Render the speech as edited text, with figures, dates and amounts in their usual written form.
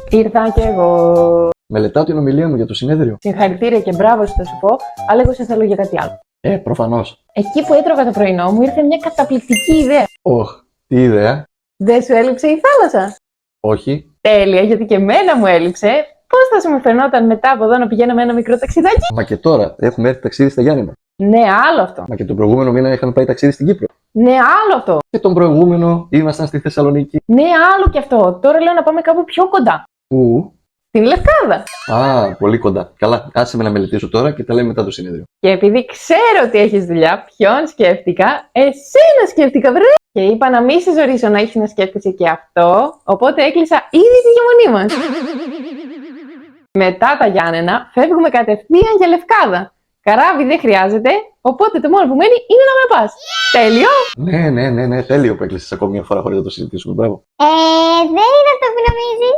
Ήρθα κι εγώ. Μελετάω την ομιλία μου για το συνέδριο. Συγχαρητήρια και μπράβο σου, θα σου πω, αλλά εγώ σε θέλω για κάτι άλλο. Προφανώς. Εκεί που έτρωγα το πρωινό μου ήρθε μια καταπληκτική ιδέα. Τι ιδέα. Δεν σου έλειψε η θάλασσα? Όχι. Τέλεια, γιατί και εμένα μου έλειψε. Πώς θα σου με φαινόταν μετά από εδώ να πηγαίναμε ένα μικρό ταξιδάκι? Μα και τώρα έχουμε έρθει ταξίδι στα Γιάννενα. Ναι, άλλο αυτό. Μα και τον προηγούμενο μήνα είχαμε πάει ταξίδι στην Κύπρο. Ναι, άλλο αυτό. Και τον προηγούμενο ήμασταν στη Θεσσαλονίκη. Ναι, άλλο κι αυτό. Τώρα λέω να πάμε κάπου πιο κοντά. Πού? Στην Λευκάδα. Πολύ κοντά. Καλά, άσε με να μελετήσω τώρα και τα λέμε μετά το συνέδριο. Και επειδή ξέρω ότι έχεις δουλειά, ποιον σκέφτηκα? Εσένα σκέφτηκα, βρε! Και είπα να μην σε ζωρίσω να έχεις να σκέφτεσαι και αυτό, οπότε έκλεισα ήδη τη διαμονή μας. Μετά τα Γιάννενα φεύγουμε κατευθείαν για Λευκάδα. Καράβι δεν χρειάζεται, οπότε το μόνο που μένει είναι να με πας. Τέλειο! Ναι, τέλειο που έκλεισες ακόμη μια φορά χωρίς να το συζητήσουμε. Μπράβο. Δεν είναι αυτό που νομίζεις.